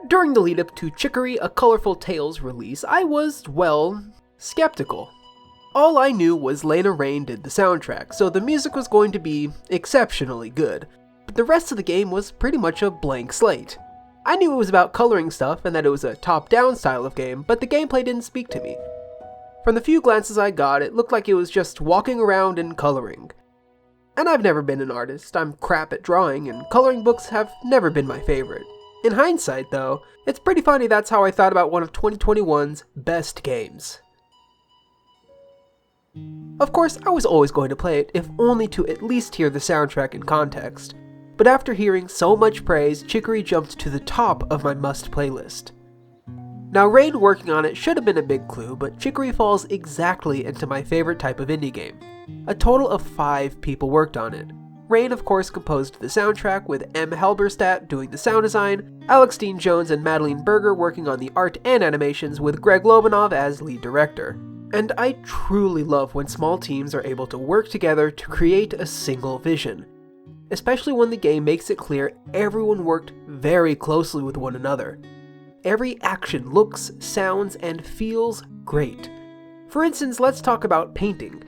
During the lead up to Chicory, A Colorful Tales release, I was, well, skeptical. All I knew was Lena Raine did the soundtrack, so the music was going to be exceptionally good, but the rest of the game was pretty much a blank slate. I knew it was about coloring stuff and that it was a top-down style of game, but the gameplay didn't speak to me. From the few glances I got, it looked like it was just walking around and coloring. And I've never been an artist, I'm crap at drawing, and coloring books have never been my favorite. In hindsight, though, it's pretty funny that's how I thought about one of 2021's best games. Of course, I was always going to play it, if only to at least hear the soundtrack in context. But after hearing so much praise, Chicory jumped to the top of my must-play list. Now, Raine working on it should have been a big clue, but Chicory falls exactly into my favorite type of indie game. A total of 5 people worked on it. Raine, of course, composed the soundtrack, with M. Halberstadt doing the sound design, Alex Dean Jones and Madeline Berger working on the art and animations, with Greg Lobanov as lead director. And I truly love when small teams are able to work together to create a single vision. Especially when the game makes it clear everyone worked very closely with one another. Every action looks, sounds, and feels great. For instance, let's talk about painting.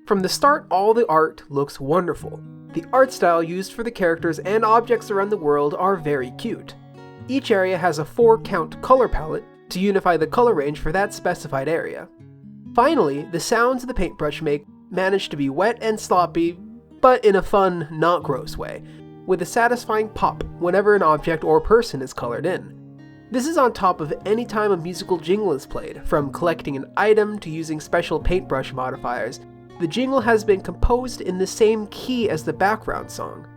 From the start, all the art looks wonderful. The art style used for the characters and objects around the world are very cute. Each area has a 4-count color palette to unify the color range for that specified area. Finally, the sounds the paintbrush make manage to be wet and sloppy, but in a fun, not gross way, with a satisfying pop whenever an object or person is colored in. This is on top of any time a musical jingle is played, from collecting an item to using special paintbrush modifiers. The jingle has been composed in the same key as the background song,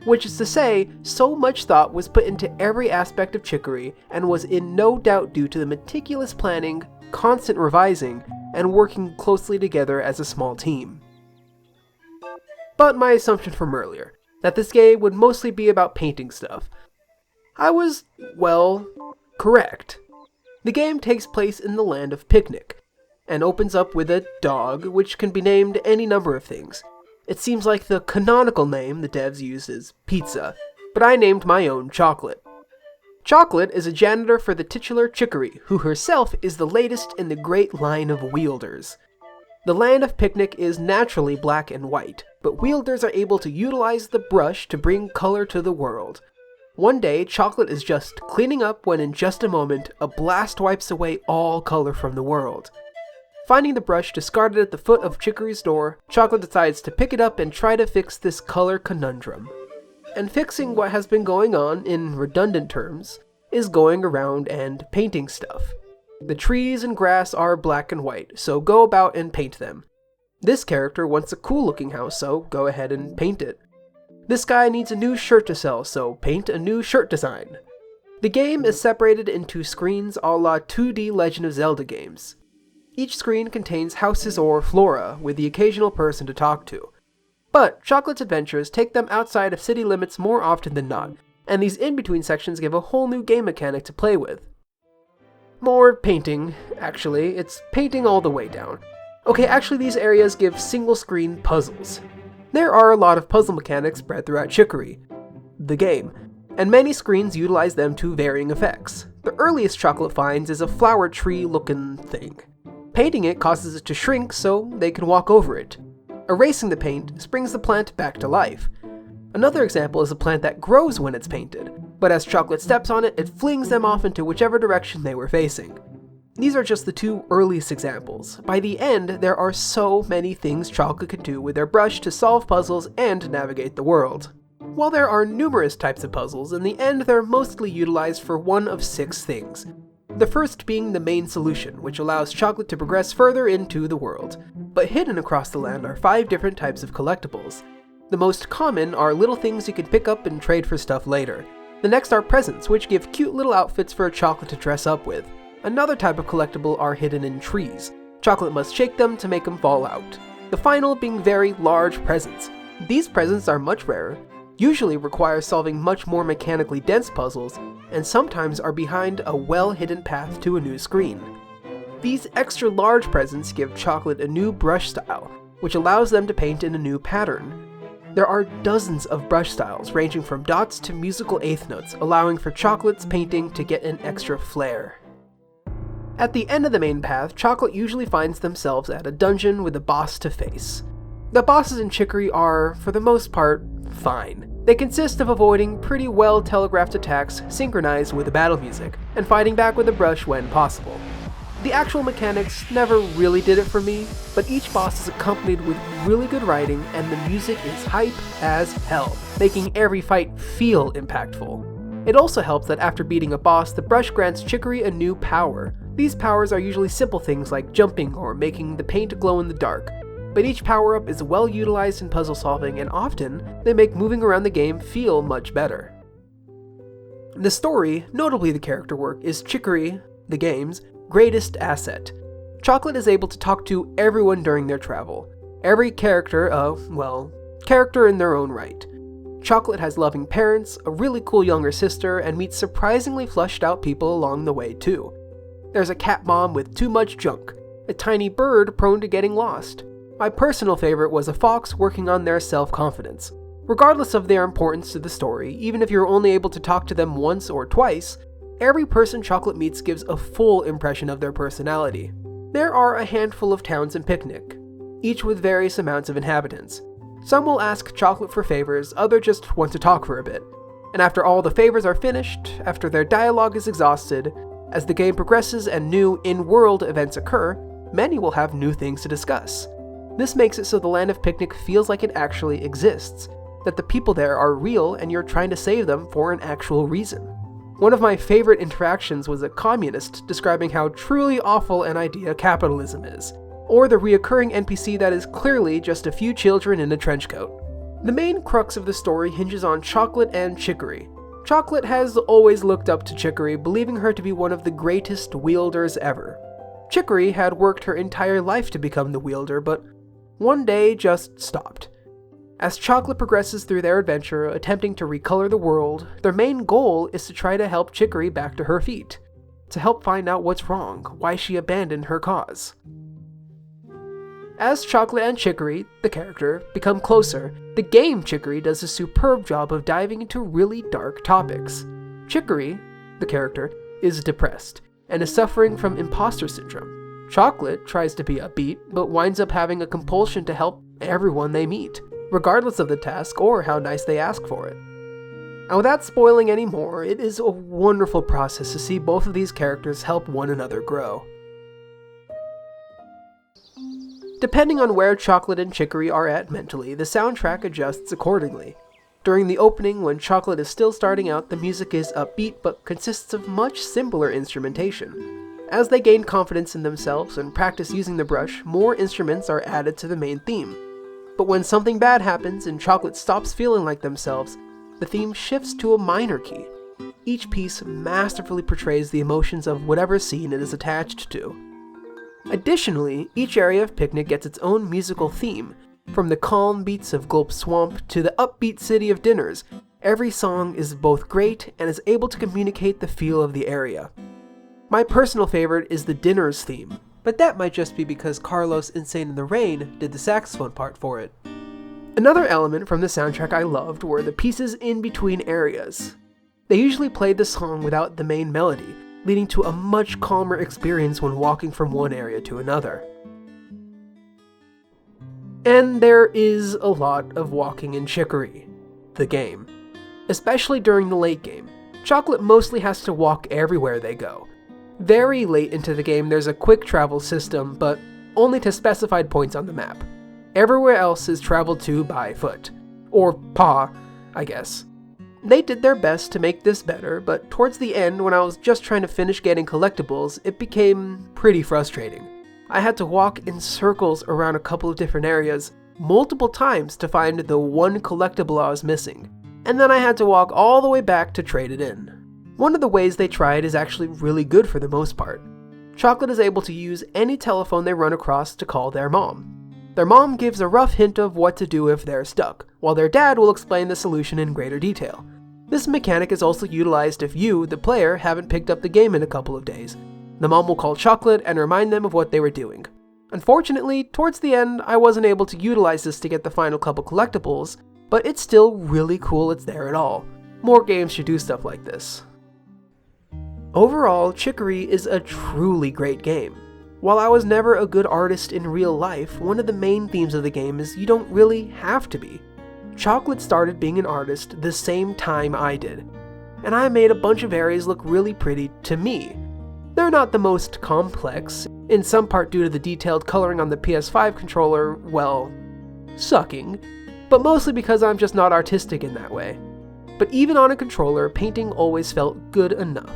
which is to say, so much thought was put into every aspect of Chicory and was in no doubt due to the meticulous planning, constant revising, and working closely together as a small team. But my assumption from earlier, that this game would mostly be about painting stuff, I was, well, correct. The game takes place in the land of Picnic, and opens up with a dog, which can be named any number of things. It seems like the canonical name the devs used is Pizza, but I named my own Chocolate. Chocolate is a janitor for the titular Chicory, who herself is the latest in the great line of wielders. The land of Picnic is naturally black and white, but wielders are able to utilize the brush to bring color to the world. One day, Chocolate is just cleaning up when in just a moment, a blast wipes away all color from the world. Finding the brush discarded at the foot of Chicory's door, Chocolate decides to pick it up and try to fix this color conundrum. And fixing what has been going on, in redundant terms, is going around and painting stuff. The trees and grass are black and white, so go about and paint them. This character wants a cool looking house, so go ahead and paint it. This guy needs a new shirt to sell, so paint a new shirt design. The game is separated into screens a la 2D Legend of Zelda games. Each screen contains houses or flora, with the occasional person to talk to. But Chocolate's adventures take them outside of city limits more often than not, and these in-between sections give a whole new game mechanic to play with. More painting, actually. It's painting all the way down. Okay, actually these areas give single-screen puzzles. There are a lot of puzzle mechanics spread throughout Chicory, the game, and many screens utilize them to varying effects. The earliest Chocolate finds is a flower tree-looking thing. Painting it causes it to shrink so they can walk over it. Erasing the paint springs the plant back to life. Another example is a plant that grows when it's painted, but as Chocolate steps on it, it flings them off into whichever direction they were facing. These are just the 2 earliest examples. By the end, there are so many things Chocolate can do with their brush to solve puzzles and navigate the world. While there are numerous types of puzzles, in the end they're mostly utilized for one of 6 things. The first being the main solution, which allows Chocolate to progress further into the world. But hidden across the land are 5 different types of collectibles. The most common are little things you can pick up and trade for stuff later. The next are presents, which give cute little outfits for Chocolate to dress up with. Another type of collectible are hidden in trees. Chocolate must shake them to make them fall out. The final being very large presents. These presents are much rarer, usually require solving much more mechanically dense puzzles, and sometimes are behind a well-hidden path to a new screen. These extra large presents give Chocolate a new brush style, which allows them to paint in a new pattern. There are dozens of brush styles ranging from dots to musical eighth notes, allowing for Chocolate's painting to get an extra flair. At the end of the main path, Chocolate usually finds themselves at a dungeon with a boss to face. The bosses in Chicory are, for the most part, fine. They consist of avoiding pretty well telegraphed attacks synchronized with the battle music, and fighting back with a brush when possible. The actual mechanics never really did it for me, but each boss is accompanied with really good writing and the music is hype as hell, making every fight feel impactful. It also helps that after beating a boss, the brush grants Chicory a new power. These powers are usually simple things like jumping or making the paint glow in the dark, but each power-up is well utilized in puzzle solving and often they make moving around the game feel much better. The story, notably the character work, is Chicory, the game's greatest asset. Chocolate is able to talk to everyone during their travel. Every character character in their own right. Chocolate has loving parents, a really cool younger sister, and meets surprisingly fleshed out people along the way too. There's a cat mom with too much junk, a tiny bird prone to getting lost. My personal favorite was a fox working on their self-confidence. Regardless of their importance to the story, even if you're only able to talk to them once or twice, every person Chocolate meets gives a full impression of their personality. There are a handful of towns in Picnic, each with various amounts of inhabitants. Some will ask Chocolate for favors, others just want to talk for a bit. And after all the favors are finished, after their dialogue is exhausted, as the game progresses and new in-world events occur, many will have new things to discuss. This makes it so the land of Picnic feels like it actually exists, that the people there are real and you're trying to save them for an actual reason. One of my favorite interactions was a communist describing how truly awful an idea capitalism is, or the reoccurring NPC that is clearly just a few children in a trench coat. The main crux of the story hinges on Chocolate and Chicory. Chocolate has always looked up to Chicory, believing her to be one of the greatest wielders ever. Chicory had worked her entire life to become the wielder, but one day just stopped. As Chocolate progresses through their adventure, attempting to recolor the world, their main goal is to try to help Chicory back to her feet, to help find out what's wrong, why she abandoned her cause. As Chocolate and Chicory, the character, become closer, the game Chicory does a superb job of diving into really dark topics. Chicory, the character, is depressed, and is suffering from imposter syndrome. Chocolate tries to be upbeat, but winds up having a compulsion to help everyone they meet, regardless of the task or how nice they ask for it. And without spoiling any more, it is a wonderful process to see both of these characters help one another grow. Depending on where Chocolate and Chicory are at mentally, the soundtrack adjusts accordingly. During the opening, when Chocolate is still starting out, the music is upbeat but consists of much simpler instrumentation. As they gain confidence in themselves and practice using the brush, more instruments are added to the main theme. But when something bad happens and Chocolate stops feeling like themselves, the theme shifts to a minor key. Each piece masterfully portrays the emotions of whatever scene it is attached to. Additionally, each area of Picnic gets its own musical theme. From the calm beats of Gulp Swamp to the upbeat city of Dinners, every song is both great and is able to communicate the feel of the area. My personal favorite is the Dinners theme, but that might just be because Carlos Insane in the Rain did the saxophone part for it. Another element from the soundtrack I loved were the pieces in between areas. They usually played the song without the main melody, leading to a much calmer experience when walking from one area to another. And there is a lot of walking in Chicory, the game. Especially during the late game, Chocolate mostly has to walk everywhere they go. Very late into the game there's a quick travel system, but only to specified points on the map. Everywhere else is traveled to by foot. Or paw, I guess. They did their best to make this better, but towards the end, when I was just trying to finish getting collectibles, it became pretty frustrating. I had to walk in circles around a couple of different areas, multiple times to find the one collectible I was missing, and then I had to walk all the way back to trade it in. One of the ways they tried is actually really good for the most part. Chocolate is able to use any telephone they run across to call their mom. Their mom gives a rough hint of what to do if they're stuck, while their dad will explain the solution in greater detail. This mechanic is also utilized if you, the player, haven't picked up the game in a couple of days. The mom will call Chocolate and remind them of what they were doing. Unfortunately, towards the end, I wasn't able to utilize this to get the final couple collectibles, but it's still really cool it's there at all. More games should do stuff like this. Overall, Chicory is a truly great game. While I was never a good artist in real life, one of the main themes of the game is you don't really have to be. Chocolate started being an artist the same time I did, and I made a bunch of areas look really pretty to me. They're not the most complex, in some part due to the detailed coloring on the PS5 controller, well, sucking, but mostly because I'm just not artistic in that way. But even on a controller, painting always felt good enough.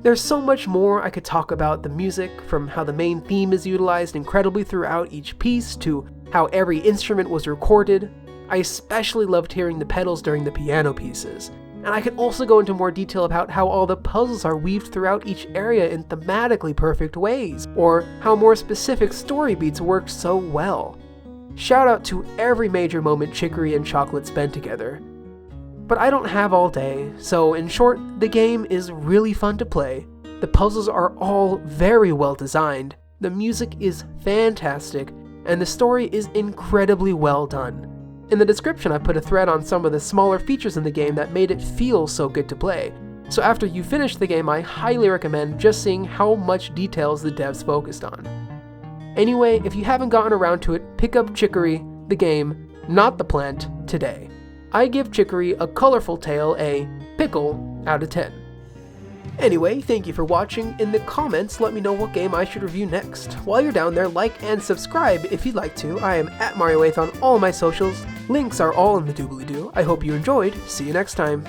There's so much more I could talk about the music, from how the main theme is utilized incredibly throughout each piece, to how every instrument was recorded. I especially loved hearing the pedals during the piano pieces. And I could also go into more detail about how all the puzzles are weaved throughout each area in thematically perfect ways, or how more specific story beats worked so well. Shout out to every major moment Chicory and Chocolate spent together. But I don't have all day, so in short, the game is really fun to play. The puzzles are all very well designed, the music is fantastic, and the story is incredibly well done. In the description I put a thread on some of the smaller features in the game that made it feel so good to play, so after you finish the game I highly recommend just seeing how much details the devs focused on. Anyway, if you haven't gotten around to it, pick up Chicory, the game, not the plant, today. I give Chicory a colorful tale a pickle out of 10. Anyway, thank you for watching. In the comments, let me know what game I should review next. While you're down there, like and subscribe if you'd like to. I am @Mario8 on all my socials. Links are all in the doobly-doo. I hope you enjoyed. See you next time.